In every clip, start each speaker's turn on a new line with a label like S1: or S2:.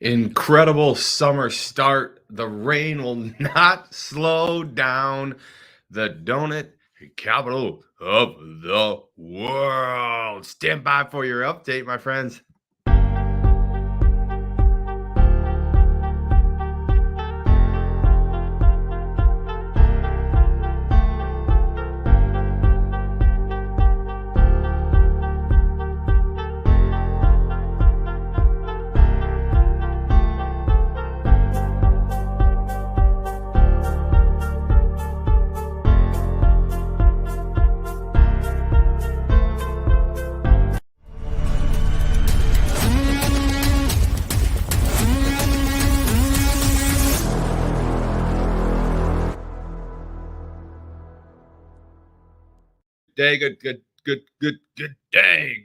S1: Incredible summer start. The rain will not slow down the donut capital of the world. Stand by for your update, my friends.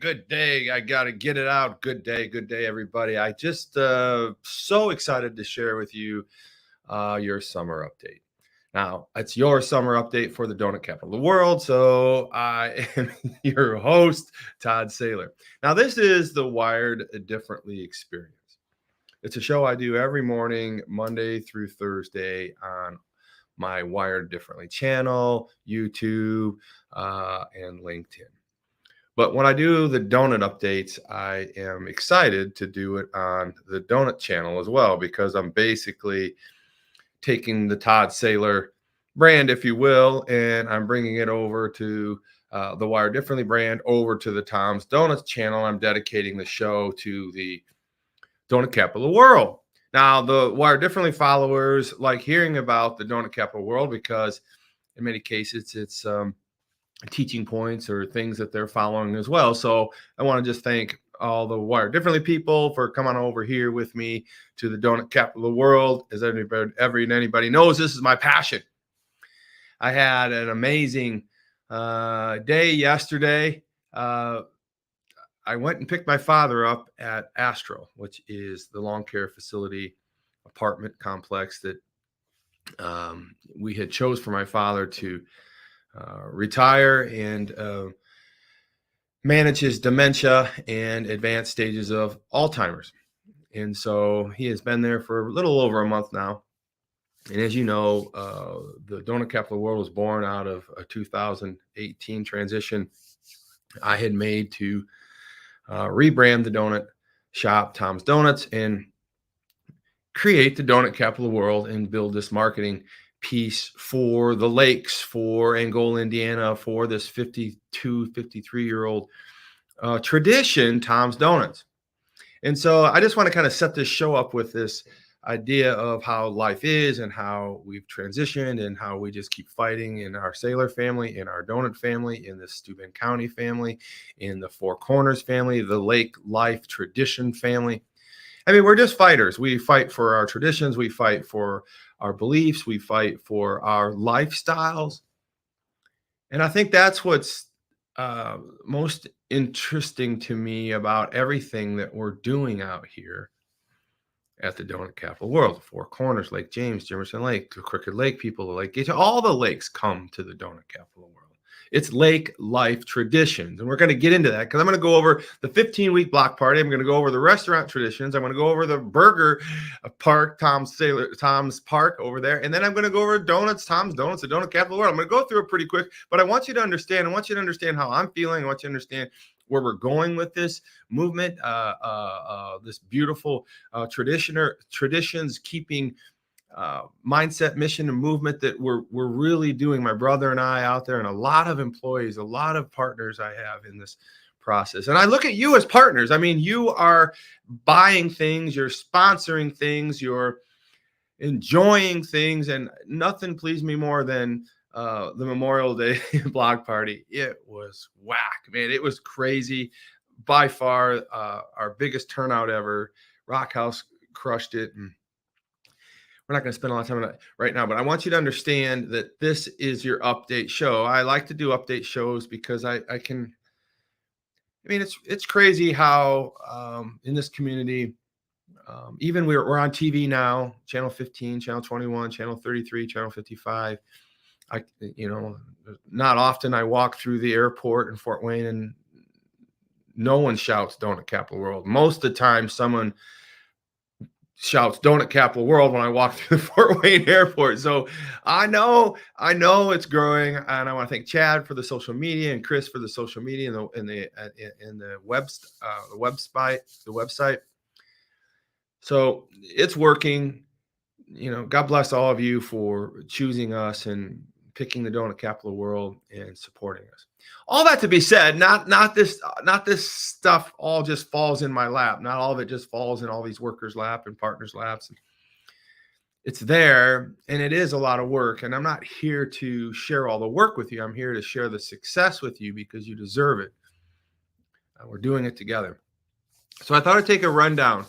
S1: Good day. I gotta get it out. Good day, everybody. I just so excited to share with you your summer update. Now, it's your summer update for the donut capital of the world. So I am your host, Todd Saylor. Now, this is the Wired Differently experience. It's a show I do every morning, Monday through Thursday on my Wired Differently channel, YouTube, and LinkedIn. But when I do the donut updates, I am excited to do it on the donut channel as well, because I'm basically taking the Todd Saylor brand, if you will, and I'm bringing it over to the Wired Differently brand over to the Tom's Donuts channel. I'm dedicating the show to the donut capital of the world. Now, the Wired Differently followers like hearing about the donut capital of the world because in many cases it's teaching points or things that they're following as well. So I want to just thank all the Wired Differently people for coming over here with me to the donut capital of the world. As anybody knows, this is my passion. I had an amazing day yesterday. I went and picked my father up at Astro, which is the long care facility apartment complex that we had chose for my father to retire and manage his dementia and advanced stages of Alzheimer's. And so he has been there for a little over a month now. And as you know, the donut capital of the world was born out of a 2018 transition I had made to rebrand the donut shop, Tom's Donuts, and create the donut capital of the world and build this marketing piece for the lakes, for Angola, Indiana, for this 52, 53-year-old tradition, Tom's Donuts. And so I just want to kind of set this show up with this idea of how life is and how we've transitioned and how we just keep fighting in our Saylor family, in our donut family, in the Steuben County family, in the Four Corners family, the Lake Life Tradition family. I mean, we're just fighters. We fight for our traditions. We fight for our beliefs. We fight for our lifestyles. And I think that's what's most interesting to me about everything that we're doing out here at the donut capital of the world. The Four Corners, Lake James, Jimerson Lake, the Crooked Lake people, the Lake Gate, all the lakes come to the donut capital of the world. It's lake life traditions. And we're going to get into that because I'm going to go over the 15-week block party. I'm going to go over the restaurant traditions. I'm going to go over the burger park, Tom's Park over there. And then I'm going to go over donuts, Tom's Donuts, the donut capital of the world. I'm going to go through it pretty quick, but I want you to understand. I want you to understand how I'm feeling. I want you to understand where we're going with this movement, this beautiful traditions keeping mindset, mission, and movement that we're really doing. My brother and I out there, and a lot of employees, a lot of partners I have in this process. And I look at you as partners. I mean, you are buying things, you're sponsoring things, you're enjoying things, and nothing pleased me more than the Memorial Day block party. It was whack, man. It was crazy. By far, our biggest turnout ever. Rock House crushed it. And we're not going to spend a lot of time on it right now, but I want you to understand that this is your update show. I like to do update shows because I mean, it's crazy how in this community, even we're on TV now, channel 15, channel 21, channel 33, channel 55. Not often I walk through the airport in Fort Wayne and no one shouts donut capital world. Most of the time someone shouts "Donut Capital World" when I walk through the Fort Wayne Airport. So I know it's growing, and I want to thank Chad for the social media and Chris for the social media and the website. So it's working. God bless all of you for choosing us and picking the Donut Capital World and supporting us. All that to be said, not this stuff all just falls in my lap. Not all of it just falls in all these workers' lap and partners' laps. It's there, and it is a lot of work. And I'm not here to share all the work with you. I'm here to share the success with you because you deserve it. We're doing it together. So I thought I'd take a rundown.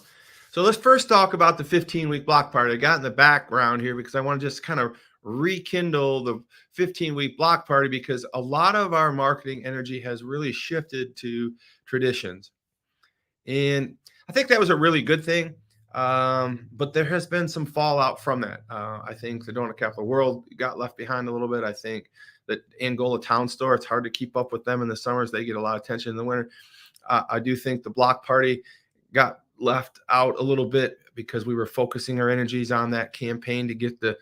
S1: So let's first talk about the 15-week block party. I got in the background here because I want to just kind of rekindle the 15-week block party, because a lot of our marketing energy has really shifted to traditions. And I think that was a really good thing. But there has been some fallout from that. I think the Donut Capital World got left behind a little bit. I think that Angola Town Store, it's hard to keep up with them in the summers. They get a lot of attention in the winter. I do think the block party got left out a little bit because we were focusing our energies on that campaign to get the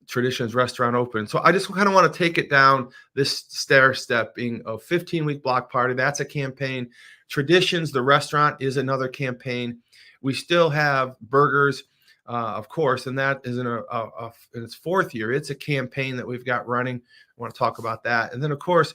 S1: Traditions restaurant open. So I just kind of want to take it down this stair-stepping of 15-week block party. That's a campaign. Traditions, the restaurant, is another campaign. We still have burgers, of course, and that is in its fourth year. It's a campaign that we've got running. I want to talk about that. And then, of course,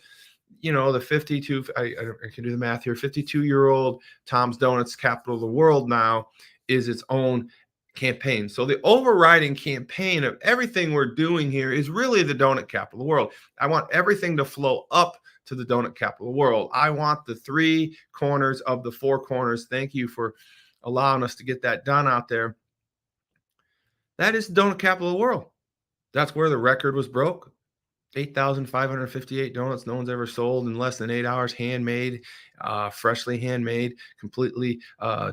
S1: the 52, I can do the math here, 52-year-old Tom's Donuts, capital of the world now, is its own campaign. So the overriding campaign of everything we're doing here is really the Donut Capital of the World. I want everything to flow up to the Donut Capital of the World. I want the three corners of the four corners. Thank you for allowing us to get that done out there. That is the Donut Capital of the World. That's where the record was broke. 8,558 donuts no one's ever sold in less than 8 hours, handmade, freshly handmade, completely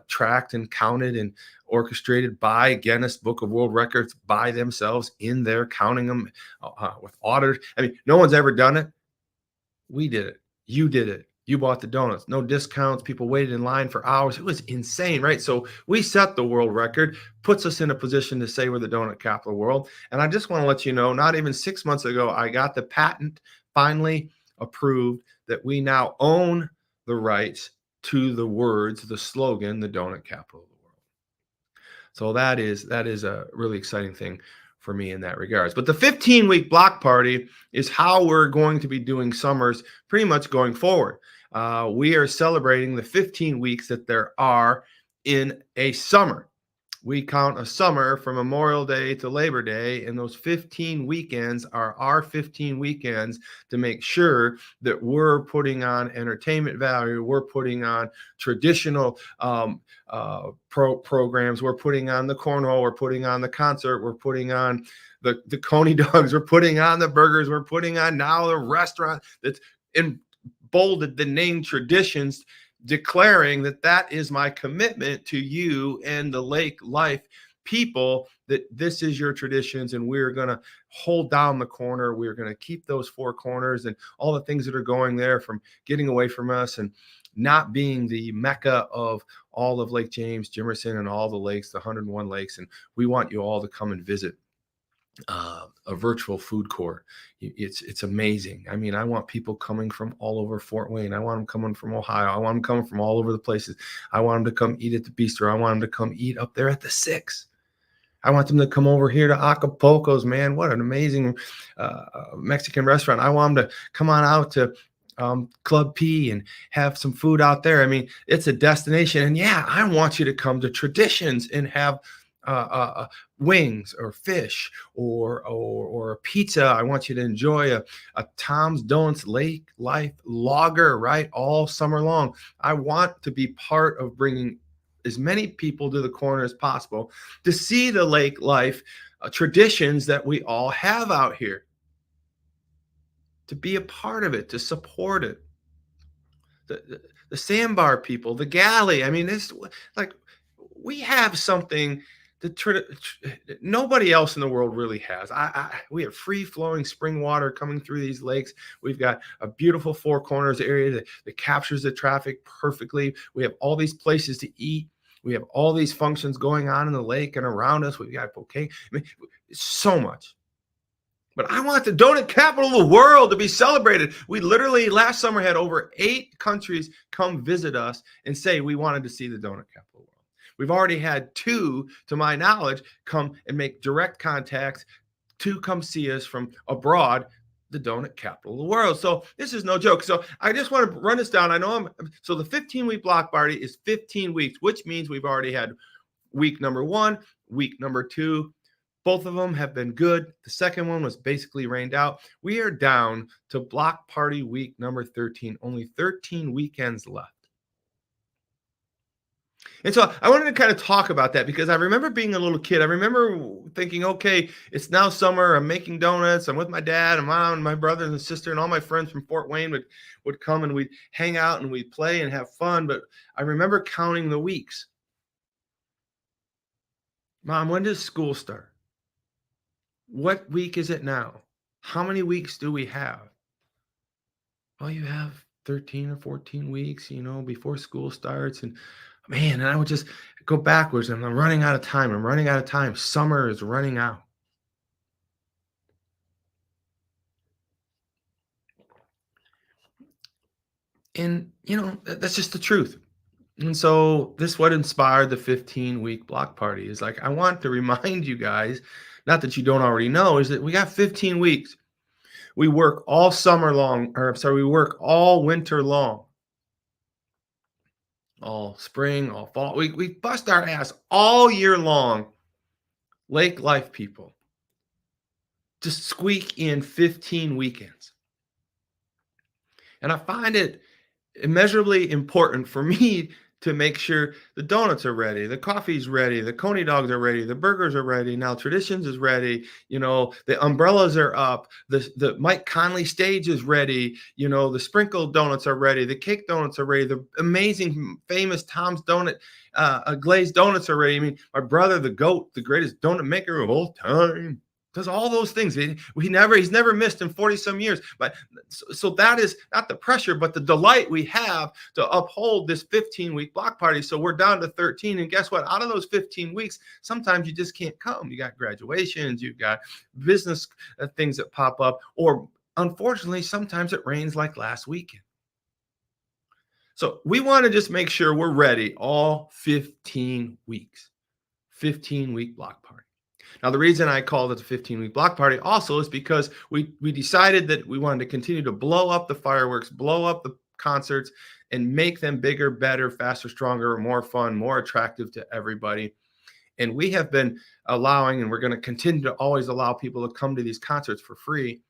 S1: tracked and counted and orchestrated by Guinness Book of World Records by themselves in there, counting them with auditors. I mean, no one's ever done it. We did it. You did it. You bought the donuts. No discounts. People waited in line for hours. It was insane, right? So we set the world record, puts us in a position to say we're the donut capital of the world. And I just want to let you know, not even 6 months ago, I got the patent finally approved that we now own the rights to the words, the slogan, the donut capital of the world. So that is a really exciting thing for me in that regards. But the 15-week block party is how we're going to be doing summers pretty much going forward. We are celebrating the 15 weeks that there are in a summer. We count a summer from Memorial Day to Labor Day, and those 15 weekends are our 15 weekends to make sure that we're putting on entertainment value, we're putting on traditional programs, we're putting on the cornhole, we're putting on the concert, we're putting on the Coney dogs, we're putting on the burgers, we're putting on now the restaurant that's bolded the name Traditions, declaring that is my commitment to you and the Lake Life people, that this is your Traditions, and we're going to hold down the corner. We're going to keep those four corners and all the things that are going there from getting away from us and not being the mecca of all of Lake James, Jimerson, and all the lakes, the 101 lakes. And we want you all to come and visit a virtual food court. It's amazing. I mean, I want people coming from all over Fort Wayne. I want them coming from Ohio. I want them coming from all over the places. I want them to come eat at the Bistro. I want them to come eat up there at the Six. I want them to come over here to Acapulco's, man. What an amazing Mexican restaurant. I want them to come on out to Club P and have some food out there. I mean, it's a destination. And yeah, I want you to come to Traditions and have wings or fish or a pizza. I want you to enjoy a Tom's Donuts Lake Life lager, right? All summer long. I want to be part of bringing as many people to the corner as possible to see the Lake Life traditions that we all have out here, to be a part of it, to support it. The sandbar people, the galley. I mean, it's like we have something that nobody else in the world really has. We have free flowing spring water coming through these lakes. We've got a beautiful Four Corners area that captures the traffic perfectly. We have all these places to eat. We have all these functions going on in the lake and around us. We've got bouquet. I mean, so much. But I want the donut capital of the world to be celebrated. We literally last summer had over 8 countries come visit us and say we wanted to see the donut capital of the world. We've already had 2, to my knowledge, come and make direct contacts to come see us from abroad, the donut capital of the world. So this is no joke. So I just want to run this down. I know so the 15-week block party is 15 weeks, which means we've already had week number 1, week number 2. Both of them have been good. The second one was basically rained out. We are down to block party week number 13, only 13 weekends left. And so I wanted to kind of talk about that because I remember being a little kid. I remember thinking, okay, it's now summer. I'm making donuts. I'm with my dad and mom and my brother and sister and all my friends from Fort Wayne would come and we'd hang out and we'd play and have fun. But I remember counting the weeks. Mom, when does school start? What week is it now? How many weeks do we have? Well, you have 13 or 14 weeks, before school starts. And man, and I would just go backwards and I'm running out of time. I'm running out of time. Summer is running out. And, that's just the truth. And so this what inspired the 15-week block party is like, I want to remind you guys, not that you don't already know, is that we got 15 weeks. We work all summer long, we work all winter long, all spring, all fall. We bust our ass all year long. Lake life people. Just squeak in 15 weekends. And I find it immeasurably important for me to make sure the donuts are ready, the coffee's ready, the coney dogs are ready, the burgers are ready. Now Traditions is ready. The umbrellas are up. The Mike Conley stage is ready. The sprinkled donuts are ready. The cake donuts are ready. The amazing, famous Tom's Donut glazed donuts are ready. I mean, my brother, the GOAT, the greatest donut maker of all time, does all those things. He's never missed in 40 some years. But so that is not the pressure, but the delight we have to uphold this 15-week block party. So we're down to 13. And guess what? Out of those 15 weeks, sometimes you just can't come. You got graduations, you've got business things that pop up, or unfortunately, sometimes it rains like last weekend. So we want to just make sure we're ready all 15 weeks, 15-week block party. Now, the reason I called it the 15-week block party also is because we decided that we wanted to continue to blow up the fireworks, blow up the concerts, and make them bigger, better, faster, stronger, more fun, more attractive to everybody. And we have been allowing, and we're going to continue to always allow people to come to these concerts for free.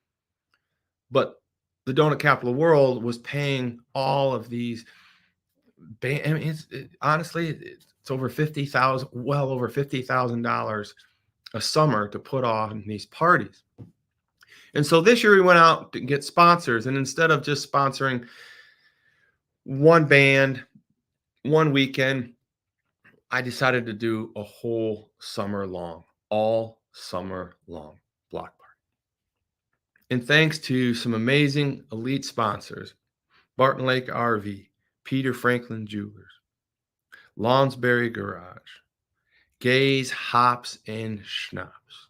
S1: But the Donut Capital World was paying all of these. I mean, honestly, it's over $50,000, well over $50,000 a summer to put on these parties. And so this year we went out to get sponsors, and instead of just sponsoring one band, one weekend, I decided to do a whole summer long, all summer long block party. And thanks to some amazing elite sponsors, Barton Lake RV, Peter Franklin Jewelers, Lonsberry Garage, Gaze Hops and Schnapps,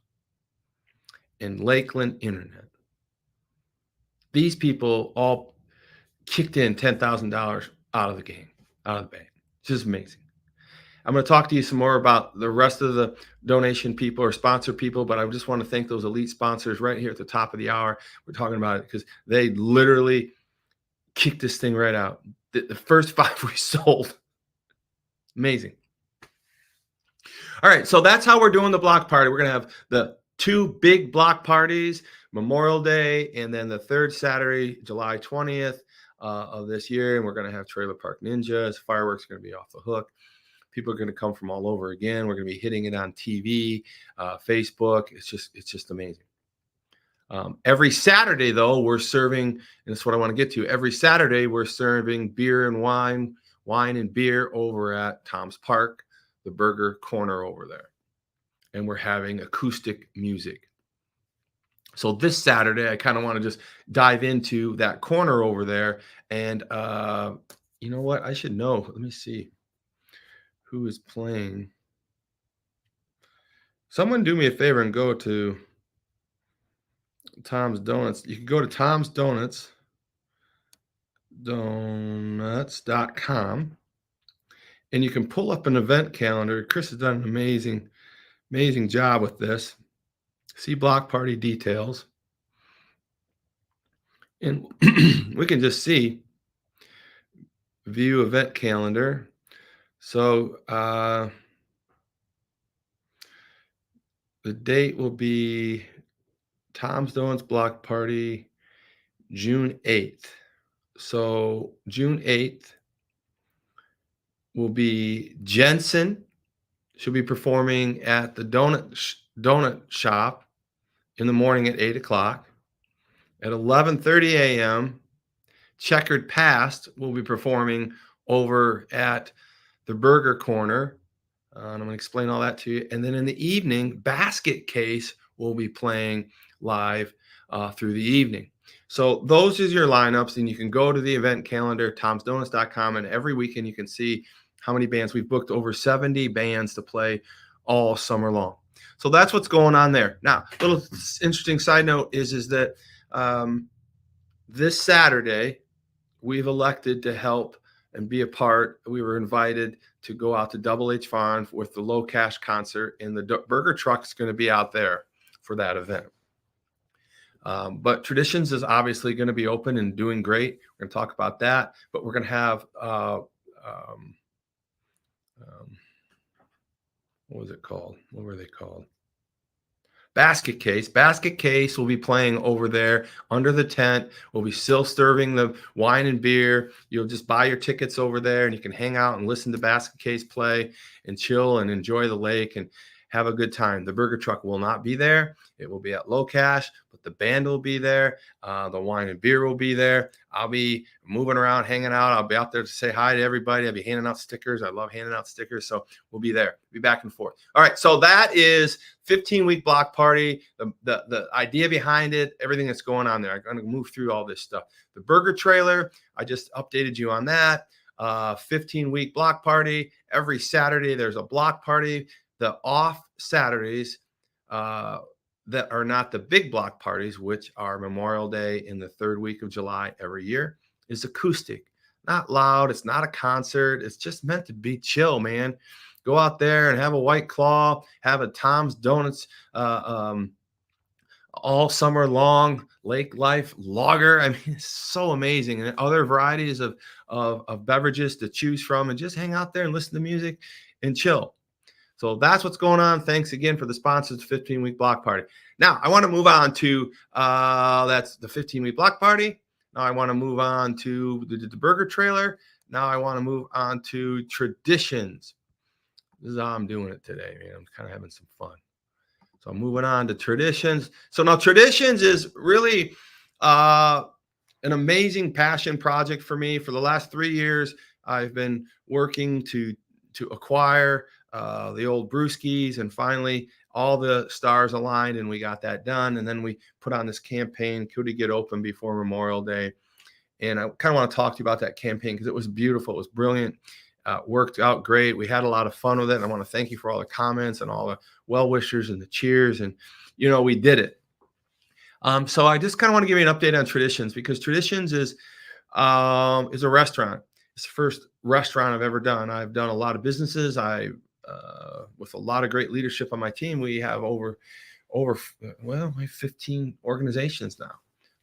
S1: and Lakeland Internet. These people all kicked in $10,000 out of the game, out of the bank. It's just amazing. I'm going to talk to you some more about the rest of the donation people or sponsor people, but I just want to thank those elite sponsors right here at the top of the hour. We're talking about it because they literally kicked this thing right out. The first 5 we sold. Amazing. All right, so that's how we're doing the block party. We're going to have the 2 big block parties, Memorial Day, and then the third Saturday, July 20th of this year. And we're going to have Trailer Park Ninjas. Fireworks are going to be off the hook. People are going to come from all over again. We're going to be hitting it on TV, Facebook. It's just amazing. Every Saturday, though, we're serving, and that's what I want to get to. Every Saturday, we're serving beer and wine and beer over at Tom's Park, the burger corner over there. And we're having acoustic music. So this Saturday, I kind of want to just dive into that corner over there. And you know what? I should know. Let me see. who is playing. Someone do me a favor and go to Tom's Donuts. You can go to Tom's Donuts.com, and you can pull up an event calendar. Chris has done an amazing job with this. See block party details. And we can just see view event calendar. So the date will be Tom's Donuts block party, June 8th. So June 8th will be Jensen. She'll be performing at the donut shop in the morning at 8 o'clock. At 11:30 a.m., Checkered Past will be performing over at the Burger Corner. And I'm going to explain all that to you. And then in the evening, Basket Case will be playing live through the evening. So those is your lineups, and you can go to the event calendar, tomsdonuts.com, and every weekend you can see how many bands. We've booked over 70 bands to play all summer long. So that's what's going on there. Now, a little interesting side note is that this Saturday, we've elected to help and be a part. We were invited to go out to Double H Farm with the Low Cash concert, and the burger truck is going to be out there for that event. But Traditions is obviously going to be open and doing great. We're going to talk about that, but we're going to have what was it called? What were they called? Basket Case. Basket Case will be playing over there under the tent. We'll be still serving the wine and beer. You'll just buy your tickets over there, and you can hang out and listen to Basket Case play and chill and enjoy the lake and have a good time. The burger truck will not be there. It will be at Low Cash, but the band will be there. The wine and beer will be there. I'll be moving around, hanging out. I'll be out there to say hi to everybody. I'll be handing out stickers. I love handing out stickers. So we'll be there. Be back and forth. All right. So that is 15-week block party. The idea behind it, everything that's going on there. I'm going to move through all this stuff. The burger trailer, I just updated you on that. 15-week block party. Every Saturday, there's a block party. The off Saturdays that are not the big block parties, which are Memorial Day in the third week of July every year, is acoustic. Not loud. It's not a concert. It's just meant to be chill, man. Go out there and have a White Claw, have a Tom's Donuts all summer long, Lake Life Lager. I mean, it's so amazing. And other varieties of beverages to choose from, and just hang out there and listen to music and chill. So that's what's going on. Thanks again for the sponsors, 15-week block party. Now, I want to move on to that's the 15-week block party. Now I want to move on to the burger trailer. Now I want to move on to Traditions. This is how I'm doing it today, man. I'm kind of having some fun. So I'm moving on to Traditions. So now Traditions is really an amazing passion project for me. For the last 3 years, I've been working to acquire the old Brewskis, and finally all the stars aligned and we got that done. And then we put on this campaign, could we get open before Memorial Day? And I kind of want to talk to you about that campaign because it was beautiful. It was brilliant. Worked out great. We had a lot of fun with it. And I want to thank you for all the comments and all the well-wishers and the cheers. And, we did it. So I just kind of want to give you an update on Traditions, because Traditions is a restaurant. It's the first restaurant I've ever done. I've done a lot of businesses. With a lot of great leadership on my team, we have over 15 organizations now.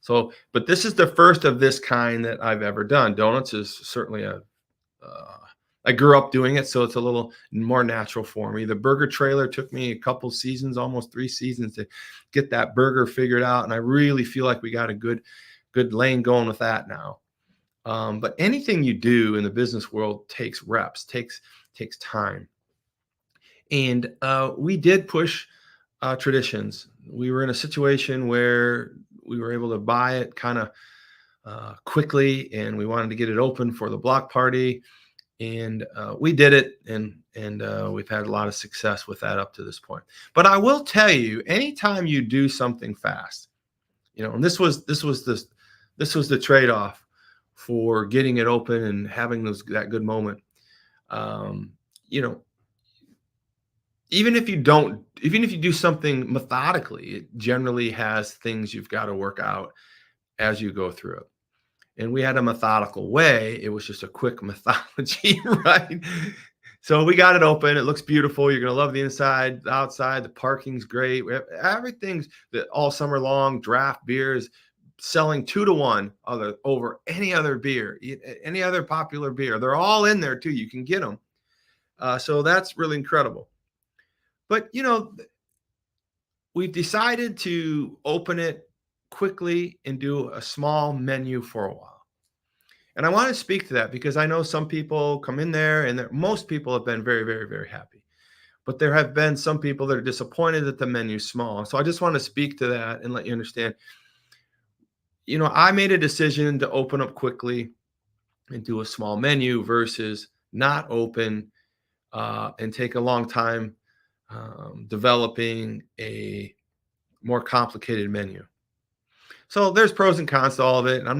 S1: So, but this is the first of this kind that I've ever done. Donuts is certainly I grew up doing it, so it's a little more natural for me. The burger trailer took me a couple seasons, almost 3 seasons, to get that burger figured out. And I really feel like we got a good lane going with that now. But anything you do in the business world takes reps, takes time. And we did push Traditions. We were in a situation where we were able to buy it kind of quickly, and we wanted to get it open for the block party. And we did it, and we've had a lot of success with that up to this point. But I will tell you, anytime you do something fast, and this was the trade-off for getting it open and having that good moment. you know, even if you do something methodically, it generally has things you've got to work out as you go through it. And we had a methodical way. It was just a quick methodology, right? So we got it open. It looks beautiful. You're gonna love the inside, the outside. The parking's great. Everything's that all summer long. Draft beers selling 2 to 1 other over any other beer, any other popular beer. They're all in there too. You can get them. So that's really incredible. But we've decided to open it quickly and do a small menu for a while. And I want to speak to that because I know some people come in there and most people have been very, very, very happy. But there have been some people that are disappointed that the menu's small. So I just want to speak to that and let you understand. I made a decision to open up quickly and do a small menu versus not open and take a long time developing a more complicated menu. So there's pros and cons to all of it, and I'm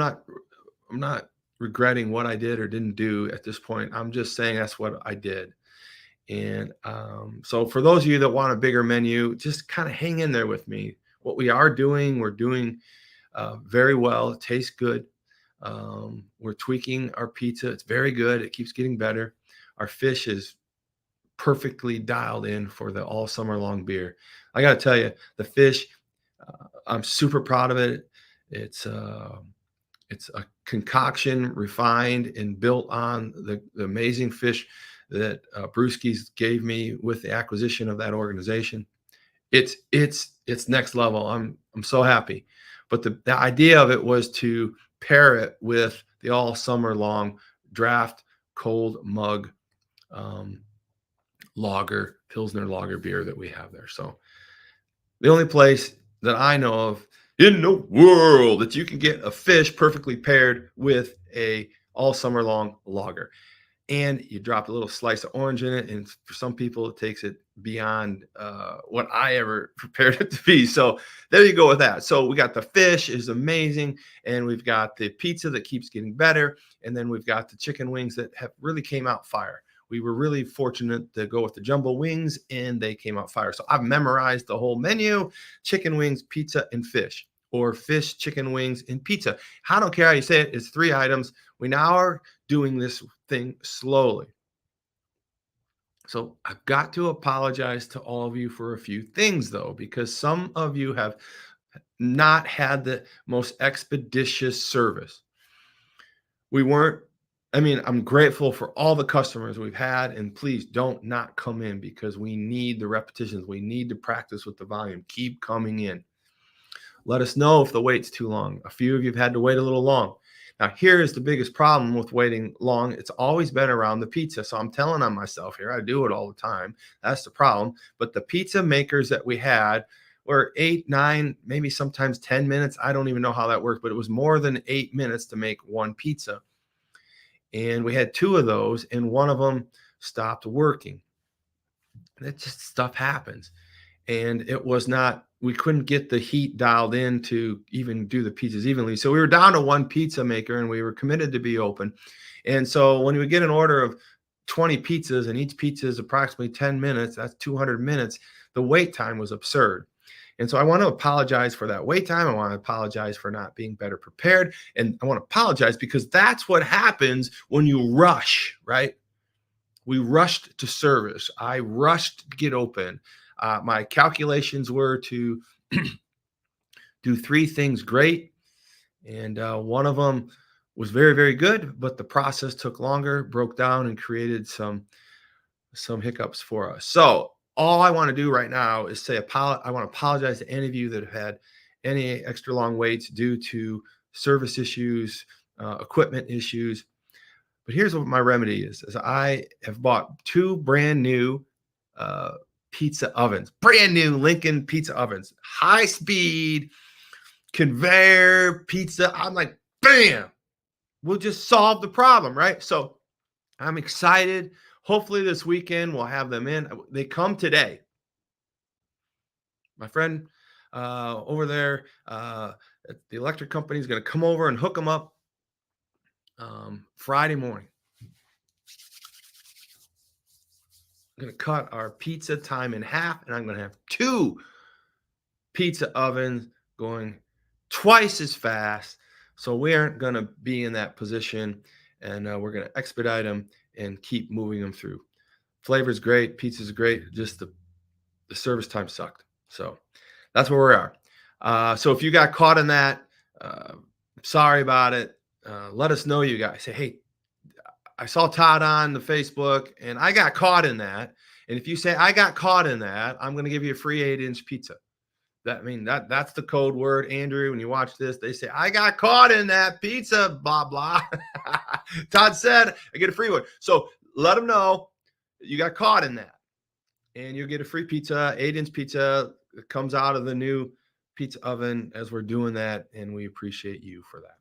S1: not regretting what I did or didn't do at this point. I'm just saying that's what I did. And so for those of you that want a bigger menu, just kind of hang in there with me. What we're doing very well. It tastes good. We're tweaking our pizza. It's very good. It keeps getting better. Our fish is perfectly dialed in for the all summer long beer. I got to tell you, the fish, I'm super proud of it. It's a concoction refined and built on the amazing fish that Brewskis gave me with the acquisition of that organization. It's next level. I'm so happy. But the idea of it was to pair it with the all summer long draft cold mug um, lager, Pilsner lager beer that we have there. So the only place that I know of in the world that you can get a fish perfectly paired with a all summer long lager. And you drop a little slice of orange in it. And for some people, it takes it beyond what I ever prepared it to be. So there you go with that. So we got the fish is amazing. And we've got the pizza that keeps getting better. And then we've got the chicken wings that have really came out fire. We were really fortunate to go with the jumbo wings and they came out fire. So I've memorized the whole menu: chicken wings, pizza, and fish, or fish, chicken wings, and pizza. I don't care how you say it. It's 3 items. We now are doing this thing slowly. So I've got to apologize to all of you for a few things, though, because some of you have not had the most expeditious service. We weren't, I mean, I'm grateful for all the customers we've had, and please don't not come in because we need the repetitions. We need to practice with the volume. Keep coming in. Let us know if the wait's too long. A few of you have had to wait a little long. Now, here is the biggest problem with waiting long. It's always been around the pizza. So I'm telling on myself here. I do it all the time. That's the problem. But the pizza makers that we had were 8, 9, maybe sometimes 10 minutes. I don't even know how that worked, but it was more than 8 minutes to make one pizza. And we had 2 of those, and one of them stopped working. That just stuff happens. And it was not, we couldn't get the heat dialed in to even do the pizzas evenly. So we were down to 1 pizza maker and we were committed to be open. And so when we get an order of 20 pizzas and each pizza is approximately 10 minutes, that's 200 minutes. The wait time was absurd. And so I want to apologize for that wait time. I want to apologize for not being better prepared. And I want to apologize because that's what happens when you rush, right? We rushed to service. I rushed to get open. My calculations were to do 3 things great, and one of them was very, very good, but the process took longer, broke down, and created some hiccups for us. So all I want to do right now is say I want to apologize to any of you that have had any extra long waits due to service issues, equipment issues. But here's what my remedy is I have bought 2 brand new uh, pizza ovens, brand new Lincoln pizza ovens, high speed conveyor pizza. I'm like, bam, we'll just solve the problem, right? So I'm excited. Hopefully this weekend we'll have them in. They come today. My friend over there at the electric company is going to come over and hook them up Friday morning. I'm going to cut our pizza time in half, and I'm going to have 2 pizza ovens going twice as fast. So we aren't going to be in that position, and we're going to expedite them and keep moving them through. Flavor's great, pizza's great, just the service time sucked. So that's where we are. So if you got caught in that, uh, sorry about it. Let us know, you guys. Say, hey, I saw Todd on the Facebook and I got caught in that. And if you say I got caught in that, I'm going to give you a free 8-inch pizza. That's the code word, Andrew. When you watch this, they say I got caught in that pizza, blah blah. Todd said I get a free one. So let them know you got caught in that, and you'll get a free pizza, 8-inch pizza. It comes out of the new pizza oven as we're doing that, and we appreciate you for that.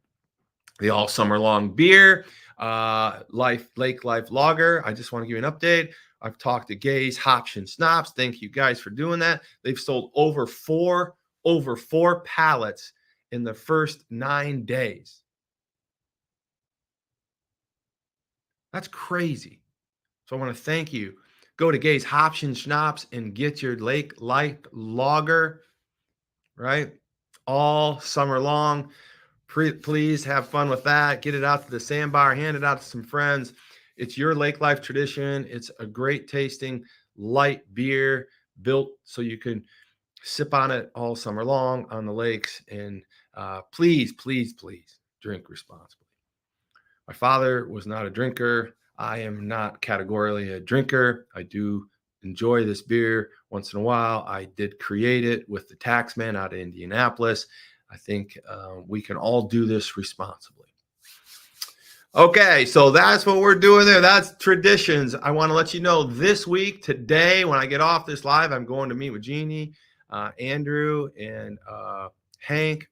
S1: The all summer long beer, Lake Life Lager. I just want to give you an update. I've talked to Gays, Hops, and Snops. Thank you guys for doing that. They've sold over four pallets in the first 9 days. That's crazy. So I want to thank you. Go to Gays, Hops, and Schnapps and get your Lake Life Lager, right? All summer long. Please have fun with that. Get it out to the sandbar, hand it out to some friends. It's your Lake Life tradition. It's a great tasting light beer built so you can sip on it all summer long on the lakes. And please drink responsibly. My father was not a drinker. I am not categorically a drinker. I do enjoy this beer once in a while. I did create it with the Taxman out of Indianapolis. I think we can all do this responsibly. Okay, so that's what we're doing there. That's traditions. I want to let you know this week, today, when I get off this live, I'm going to meet with Jeannie, Andrew, and Hank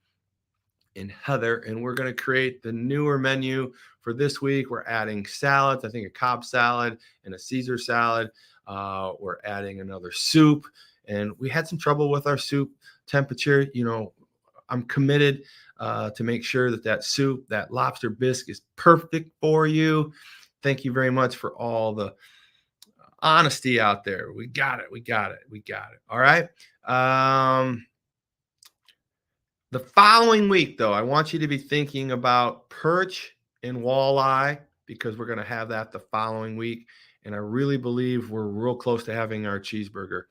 S1: and Heather, and we're going to create the newer menu for this week. We're adding salads, I think a Cobb salad and a Caesar salad. We're adding another soup, and we had some trouble with our soup temperature. You know, I'm committed to make sure that soup, that lobster bisque, is perfect for you. Thank you very much for all the honesty out there. We got it. All right. The following week, though, I want you to be thinking about perch and walleye because we're going to have that the following week. And I really believe we're real close to having our cheeseburger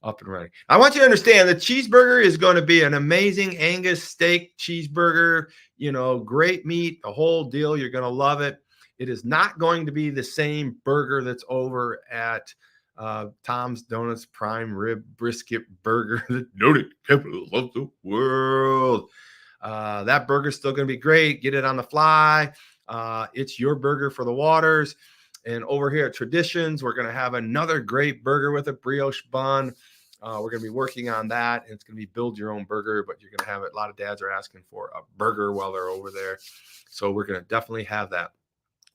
S1: up and running. I want you to understand the cheeseburger is going to be an amazing Angus steak cheeseburger, great meat, the whole deal. You're going to love it. It is not going to be the same burger that's over at Tom's Donuts Prime Rib Brisket Burger, the donut capital of the world. That burger's still going to be great. Get it on the fly. It's your burger for the waters. And over here at Traditions, we're going to have another great burger with a brioche bun. We're going to be working on that. And it's going to be build your own burger, but you're going to have it. A lot of dads are asking for a burger while they're over there. So we're going to definitely have that.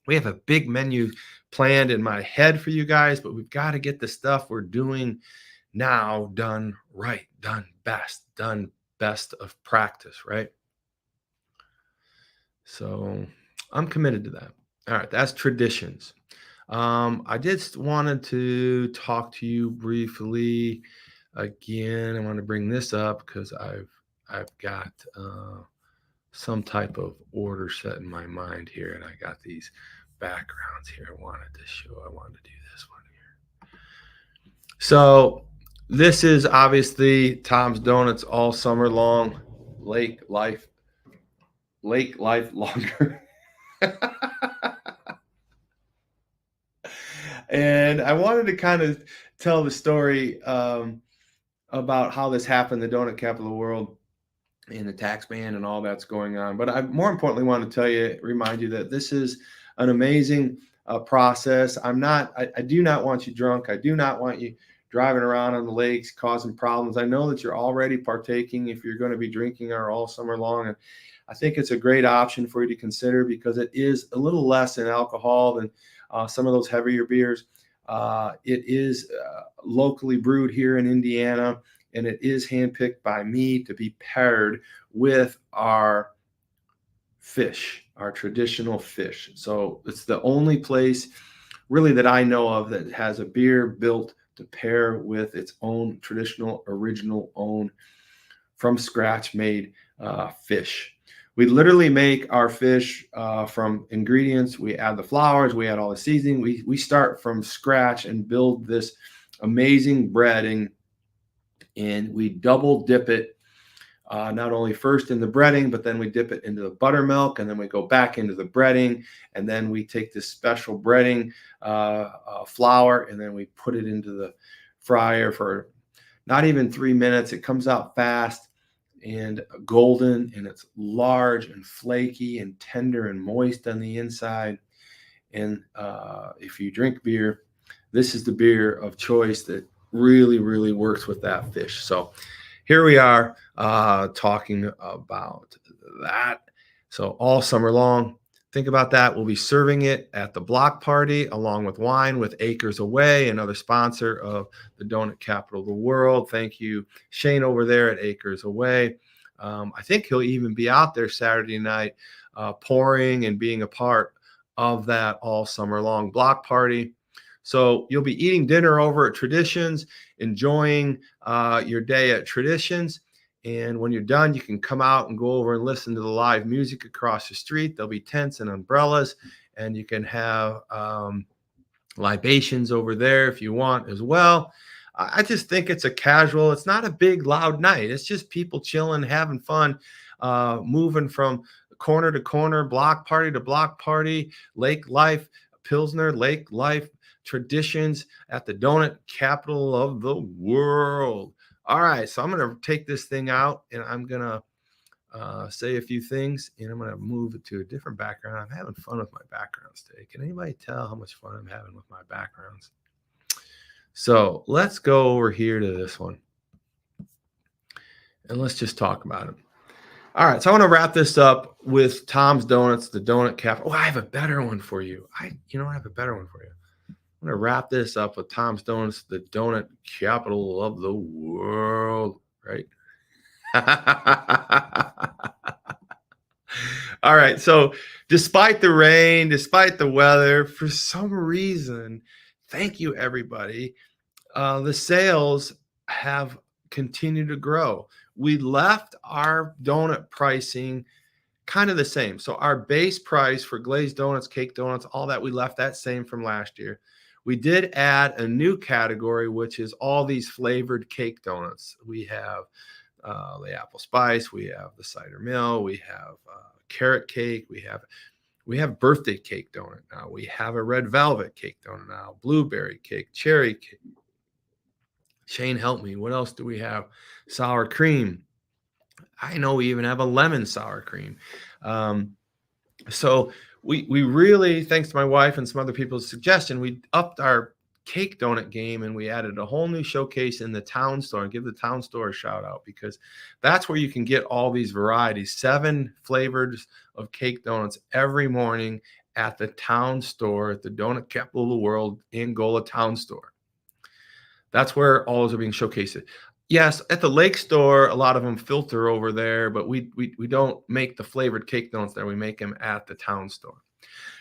S1: We have a big menu planned in my head for you guys, but we've got to get the stuff we're doing now done right, done best of practice, right? So I'm committed to that. All right, that's Traditions. I just wanted to talk to you briefly again. I want to bring this up because I've got some type of order set in my mind here, and I got these backgrounds here I wanted to show. I wanted to do this one here. So this is obviously Tom's Donuts all summer long, Lake Life Lager. And I wanted to kind of tell the story about how this happened, the donut capital of the world and the tax ban and all that's going on. But I more importantly want to remind you that this is an amazing process. I do not want you drunk. I do not want you driving around on the lakes causing problems. I know that you're already partaking if you're going to be drinking our all summer long. And I think it's a great option for you to consider because it is a little less in alcohol than some of those heavier beers. It is locally brewed here in Indiana, and it is handpicked by me to be paired with our fish, our traditional fish. So it's the only place really that I know of that has a beer built to pair with its own traditional, original, own from scratch made fish. We literally make our fish from ingredients. We add the flours, we add all the seasoning. We start from scratch and build this amazing breading, and we double dip it. Not only first in the breading, but then we dip it into the buttermilk, and then we go back into the breading, and then we take this special breading flour, and then we put it into the fryer for not even 3 minutes. It comes out fast and golden, and it's large and flaky and tender and moist on the inside. And if you drink beer, this is the beer of choice that really, really works with that fish. So here we are talking about that. So all summer long, think about that. We'll be serving it at the block party along with wine with Acres Away, another sponsor of the donut capital of the world. Thank you, Shane, over there at Acres Away. I think he'll even be out there Saturday night pouring and being a part of that all summer long block party. So you'll be eating dinner over at Traditions, enjoying your day at Traditions. And when you're done, you can come out and go over and listen to the live music across the street. There'll be tents and umbrellas, and you can have libations over there if you want as well. I just think it's a casual, it's not a big, loud night. It's just people chilling, having fun, moving from corner to corner, block party to block party, lake life, Pilsner, lake life, traditions at the donut capital of the world. All right, so I'm going to take this thing out, and I'm going to say a few things, and I'm going to move it to a different background. I'm having fun with my backgrounds today. Can anybody tell how much fun I'm having with my backgrounds? So let's go over here to this one, and let's just talk about it. All right, so I want to wrap this up with Tom's Donuts, the donut capital. Oh, I have a better one for you. I have a better one for you. I'm going to wrap this up with Tom's Donuts, the donut capital of the world, right? All right, so despite the rain, despite the weather, for some reason, thank you, everybody. The sales have continued to grow. We left our donut pricing kind of the same. So our base price for glazed donuts, cake donuts, all that, we left that same from last year. We did add a new category, which is all these flavored cake donuts. We have the apple spice, we have the cider mill, we have carrot cake, we have birthday cake donut now, we have a red velvet cake donut now, blueberry cake, cherry cake. Shane, help me. What else do we have? Sour cream. I know we even have a lemon sour cream. So we really, thanks to my wife and some other people's suggestion, we upped our cake donut game, and we added a whole new showcase in the town store. And give the town store a shout out, because that's where you can get all these varieties, 7 flavors of cake donuts every morning at the town store at the donut capital of the world, Angola town store. That's where all those are being showcased. Yes, at the lake store, a lot of them filter over there, but we don't make the flavored cake donuts there. We make them at the town store.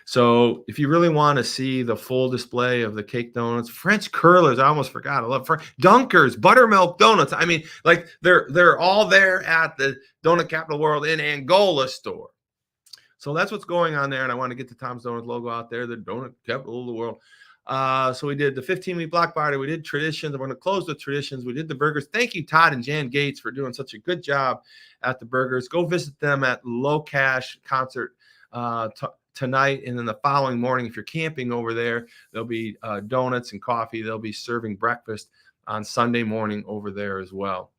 S1: So if you really want to see the full display of the cake donuts, French curlers, I almost forgot. I love Dunkers, buttermilk donuts. I mean, like they're all there at the Donut Capital World in Angola store. So that's what's going on there. And I want to get the Tom's Donuts logo out there, the Donut Capital of the World. So we did the 15-week block party. We did Traditions. I'm going to close with Traditions. We did the burgers. Thank you, Todd and Jan Gates, for doing such a good job at the burgers. Go visit them at Low Cash Concert tonight. And then the following morning, if you're camping over there, there'll be donuts and coffee. They'll be serving breakfast on Sunday morning over there as well.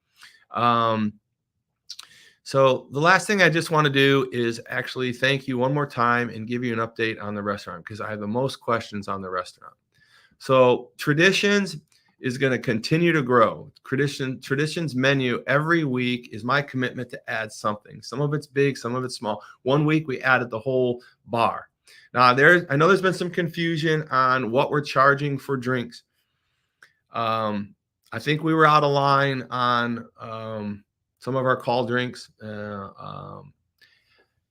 S1: So the last thing I just want to do is actually thank you one more time and give you an update on the restaurant, because I have the most questions on the restaurant. So Traditions is going to continue to grow. Traditions menu every week is my commitment to add something. Some of it's big, some of it's small. One week we added the whole bar. Now I know there's been some confusion on what we're charging for drinks. I think we were out of line on some of our call drinks.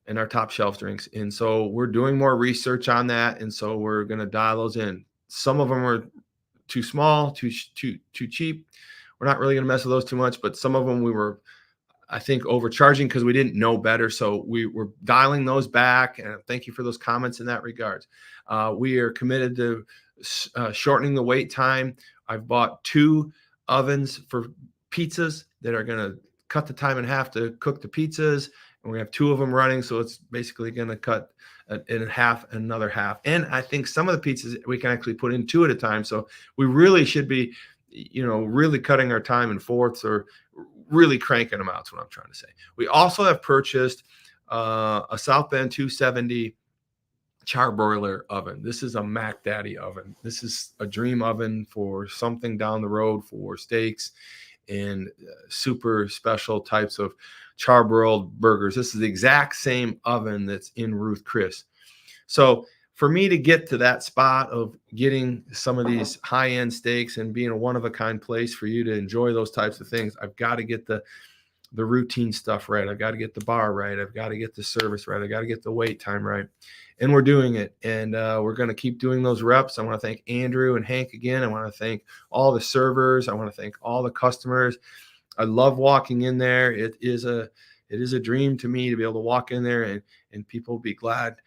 S1: and our top shelf drinks. And so we're doing more research on that. And so we're going to dial those in. Some of them are too small, too cheap. We're not really going to mess with those too much, but some of them we were, I think, overcharging because we didn't know better. So we were dialing those back. And thank you for those comments in that regards. We are committed to shortening the wait time. I've bought 2 ovens for pizzas that are going to cut the time in half to cook the pizzas. And we have 2 of them running. So it's basically going to cut in half, another half. And I think some of the pizzas we can actually put in 2 at a time. So we really should be, really cutting our time in fourths, or really cranking them out. Is what I'm trying to say. We also have purchased a South Bend 270 charbroiler oven. This is a Mac Daddy oven. This is a dream oven for something down the road for steaks and super special types of charbroiled burgers. This is the exact same oven that's in Ruth Chris. So for me to get to that spot of getting some of these high-end steaks and being a one-of-a-kind place for you to enjoy those types of things, I've got to get the routine stuff right. I've got to get the bar right. I've got to get the service right. I've got to get the wait time right. And we're doing it. And we're going to keep doing those reps. I want to thank Andrew and Hank again. I want to thank all the servers. I want to thank all the customers. I love walking in there. It is a dream to me to be able to walk in there and people be glad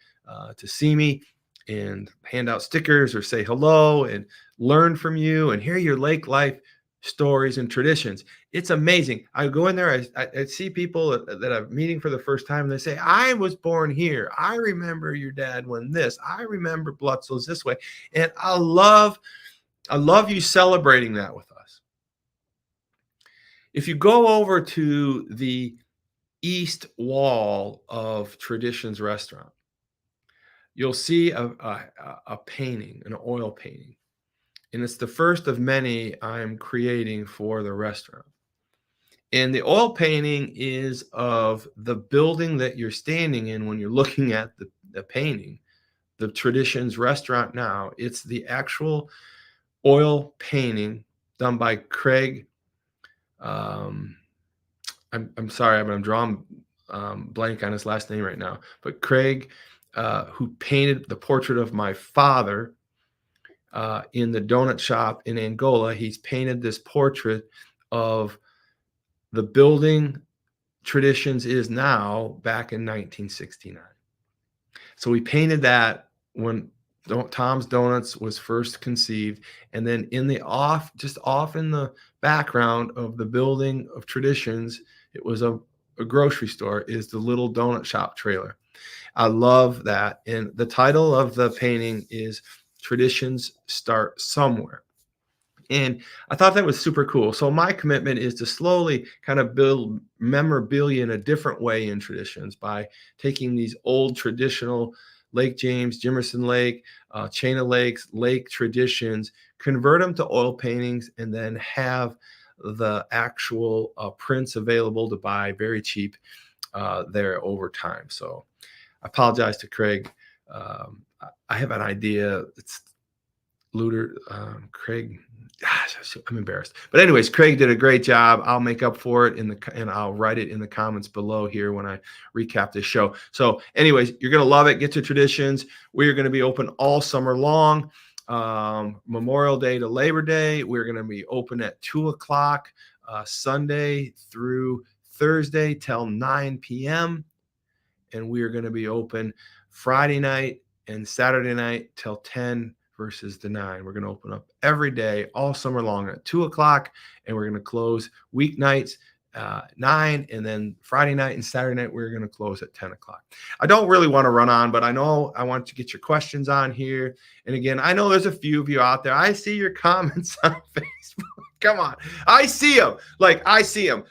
S1: to see me and hand out stickers or say hello and learn from you and hear your lake life stories and traditions. It's amazing. I go in there, I see people that I'm meeting for the first time, and they say, I was born here. I remember your dad when this. I remember Blutzel's this way. And I love you celebrating that with us. If you go over to the east wall of Traditions Restaurant, you'll see a painting, an oil painting. And it's the first of many I'm creating for the restaurant. And the oil painting is of the building that you're standing in when you're looking at the painting, the Traditions Restaurant now. It's the actual oil painting done by Craig. I'm sorry, I'm drawing blank on his last name right now. But Craig, who painted the portrait of my father in the donut shop in Angola, he's painted this portrait of the building Traditions is now back in 1969. So we painted that when Tom's Donuts was first conceived. And then just off in the background of the building of Traditions, it was a grocery store, is the little donut shop trailer. I love that. And the title of the painting is Traditions Start Somewhere. And I thought that was super cool. So my commitment is to slowly kind of build memorabilia in a different way in Traditions by taking these old traditional Lake James, Jimerson Lake, Chain of Lakes, lake traditions, convert them to oil paintings, and then have the actual prints available to buy very cheap there over time. So I apologize to Craig. I have an idea. It's Craig. Gosh, I'm embarrassed. But anyways, Craig did a great job. I'll make up for it and I'll write it in the comments below here when I recap this show. So anyways, you're going to love it. Get to Traditions. We are going to be open all summer long. Memorial Day to Labor Day. We're going to be open at 2:00 Sunday through Thursday till 9 p.m. And we are going to be open Friday night and Saturday night till 10 versus the 9. We're going to open up every day all summer long at 2:00, and we're going to close weeknights 9, and then Friday night and Saturday night we're going to close at 10:00. I don't really want to run on, but I know I want to get your questions on here. And again, I know there's a few of you out there. I see your comments on Facebook. Come on. I see them. I see them.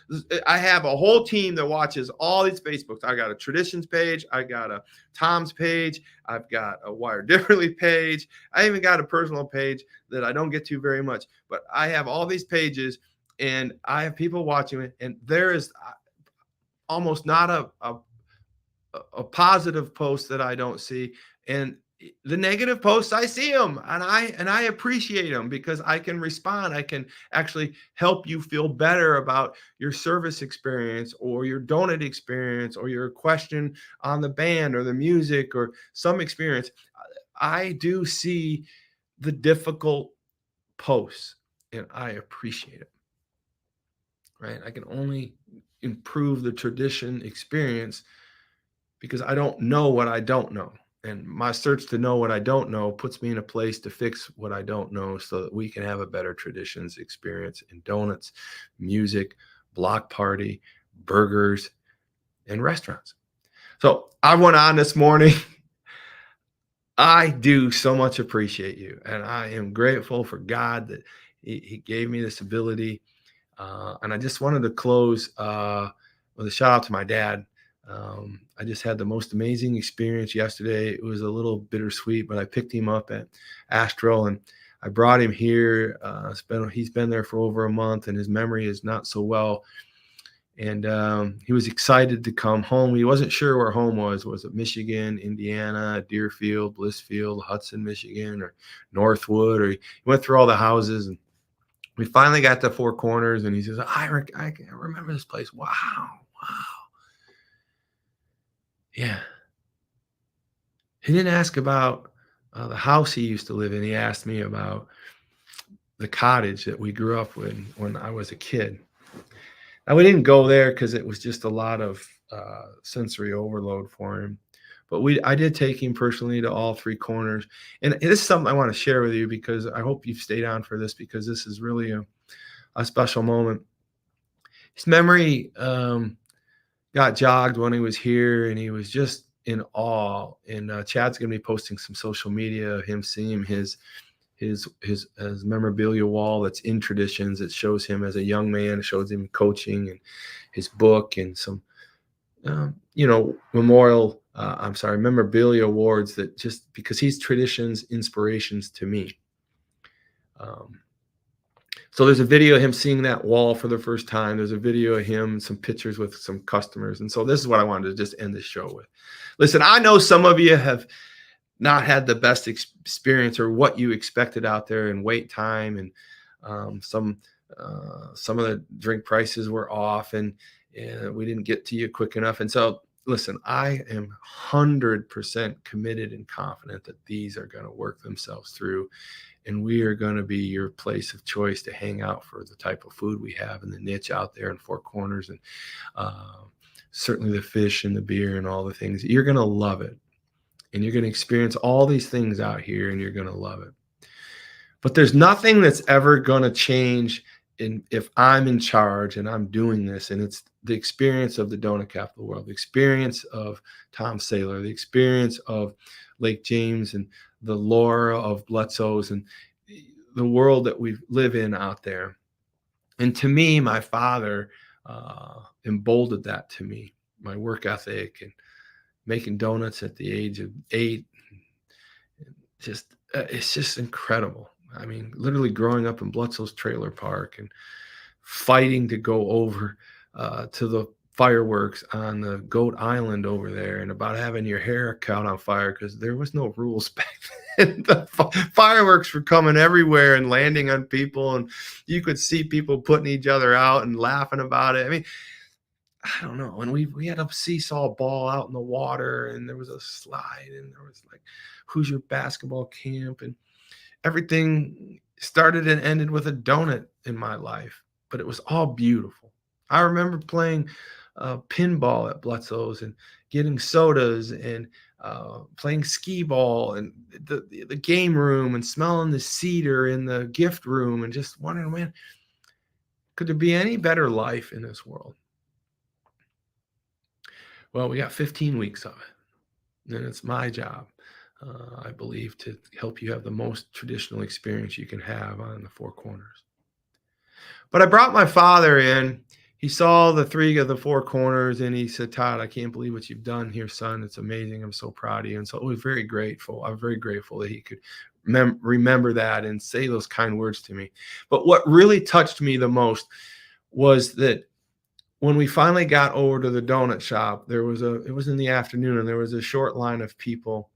S1: I have a whole team that watches all these Facebooks. I got a Traditions page. I got a Tom's page. I've got a Wired Differently page. I even got a personal page that I don't get to very much. But I have all these pages, and I have people watching it. And there is almost not a positive post that I don't see. And the negative posts, I see them, and I appreciate them because I can respond. I can actually help you feel better about your service experience or your donut experience or your question on the band or the music or some experience. I do see the difficult posts and I appreciate it, right? I can only improve the tradition experience because I don't know what I don't know. And my search to know what I don't know puts me in a place to fix what I don't know so that we can have a better traditions experience in donuts, music, block party, burgers, and restaurants. So I went on this morning. I do so much appreciate you. And I am grateful for God that He gave me this ability. And I just wanted to close with a shout out to my dad. I just had the most amazing experience yesterday. It was a little bittersweet, but I picked him up at Astro and I brought him here. He's been there for over a month and his memory is not so well. And he was excited to come home. He wasn't sure where home was. Was it Michigan, Indiana, Deerfield, Blissfield, Hudson, Michigan, or Northwood? Or he went through all the houses and we finally got to Four Corners, and he says, I remember this place. Wow. Wow. Yeah. He didn't ask about the house he used to live in. He asked me about the cottage that we grew up in when I was a kid. Now, we didn't go there because it was just a lot of sensory overload for him. But I did take him personally to all three corners. And this is something I want to share with you because I hope you've stayed on for this because this is really a special moment. His memory got jogged when he was here, and he was just in awe. And Chad's going to be posting some social media of him seeing his memorabilia wall that's in traditions. It shows him as a young man. It shows him coaching and his book and some memorabilia awards that just because he's traditions, inspirations to me. So there's a video of him seeing that wall for the first time. There's a video of him, some pictures with some customers. And so this is what I wanted to just end this show with. Listen, I know some of you have not had the best experience or what you expected out there in wait time. And some of the drink prices were off and we didn't get to you quick enough. And so, listen, I am 100% committed and confident that these are going to work themselves through. And we are going to be your place of choice to hang out for the type of food we have and the niche out there in Four Corners. And certainly the fish and the beer and all the things. You're going to love it. And you're going to experience all these things out here and you're going to love it. But there's nothing that's ever going to change if I'm in charge and I'm doing this. And it's the experience of the donut capital of the world, the experience of Tom Saylor, the experience of Lake James and the Laura of Bledsoe's and the world that we live in out there. And to me, my father emboldened that to me, my work ethic and making donuts at the age of 8. It's just incredible. I mean, literally growing up in Bledsoe's trailer park and fighting to go over to the fireworks on the Goat Island over there and about having your hair caught on fire because there was no rules back then. The fireworks were coming everywhere and landing on people, and you could see people putting each other out and laughing about it. I mean, I don't know. And we had a seesaw ball out in the water, and there was a slide, and there was like Hoosier basketball camp, and everything started and ended with a donut in my life. But it was all beautiful. I remember playing pinball at Bledsoe's and getting sodas and playing skee ball and the game room and smelling the cedar in the gift room and just wondering, man, could there be any better life in this world? Well, we got 15 weeks of it, and it's my job, I believe, to help you have the most traditional experience you can have on the Four Corners. But I brought my father in. He saw the 3 of the Four Corners, and he said, Todd, I can't believe what you've done here, son. It's amazing. I'm so proud of you. And so I was very grateful. I'm very grateful that he could remember that and say those kind words to me. But what really touched me the most was that when we finally got over to the donut shop, it was in the afternoon, and there was a short line of people.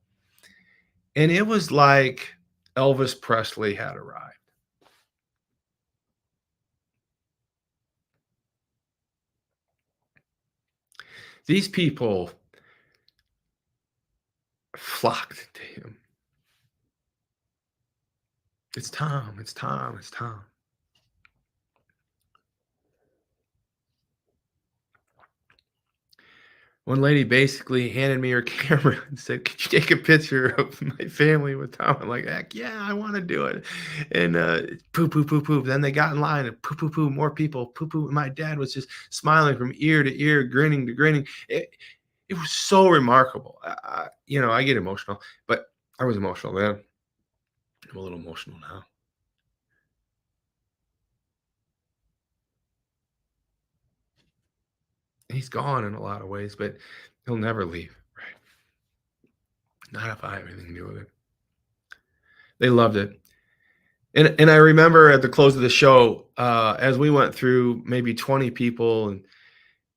S1: And it was like Elvis Presley had arrived. These people flocked to him. It's Tom, it's Tom, it's Tom. One lady basically handed me her camera and said, "Could you take a picture of my family with Tom?" I'm like, "Heck yeah, I want to do it." And poo, poo, poo, poo. Then they got in line and poo, poo, poo, more people, poo, poo. My dad was just smiling from ear to ear, grinning to grinning. It was so remarkable. I get emotional, but I was emotional then. I'm a little emotional now. He's gone in a lot of ways, but he'll never leave. Right? Not if I have anything to do with it. They loved it. And I remember at the close of the show, as we went through maybe 20 people, and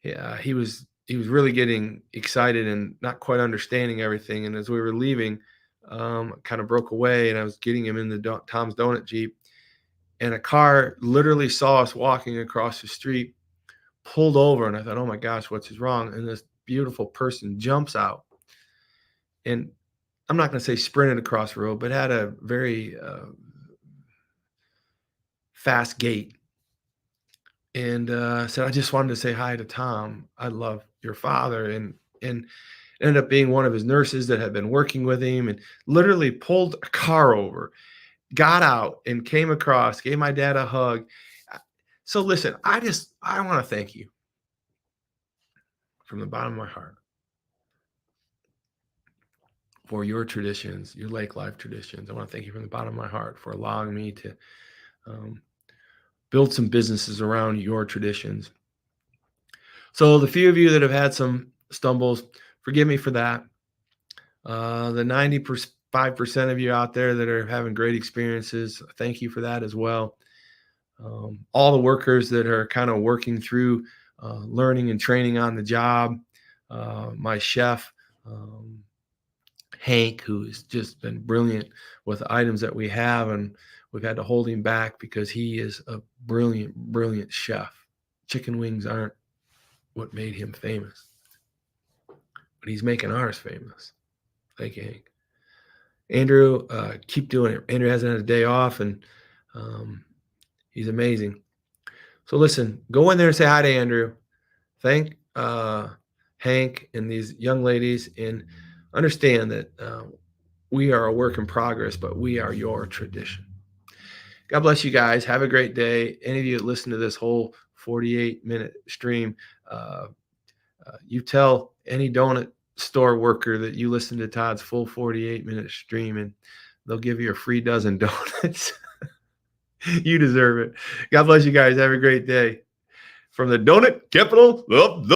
S1: yeah, he was really getting excited and not quite understanding everything. And as we were leaving, kind of broke away, and I was getting him in the Tom's Donut Jeep, and a car literally saw us walking across the street, pulled over, and I thought, "Oh my gosh, what's wrong?" And this beautiful person jumps out, and I'm not going to say sprinted across the road, but had a very fast gait, and said, "I just wanted to say hi to Tom. I love your father," and ended up being one of his nurses that had been working with him, and literally pulled a car over, got out, and came across, gave my dad a hug. So listen, I want to thank you from the bottom of my heart for your traditions, your lake life traditions. I want to thank you from the bottom of my heart for allowing me to um, build some businesses around your traditions. So the few of you that have had some stumbles, forgive me for that. The 95% of you out there that are having great experiences, thank you for that as well. All the workers that are kind of working through learning and training on the job, my chef, Hank, who has just been brilliant with the items that we have, and we've had to hold him back because he is a brilliant, brilliant chef. Chicken wings aren't what made him famous, but he's making ours famous. Thank you, Hank. Andrew, keep doing it. Andrew hasn't had a day off, and um, he's amazing. So listen, go in there and say hi to Andrew. Thank Hank and these young ladies, and understand that we are a work in progress, but we are your tradition. God bless you guys. Have a great day. Any of you that listen to this whole 48-minute stream, uh, you tell any donut store worker that you listen to Todd's full 48-minute stream, and they'll give you a free dozen donuts. You deserve it. God bless you guys. Have a great day. From the donut capital of the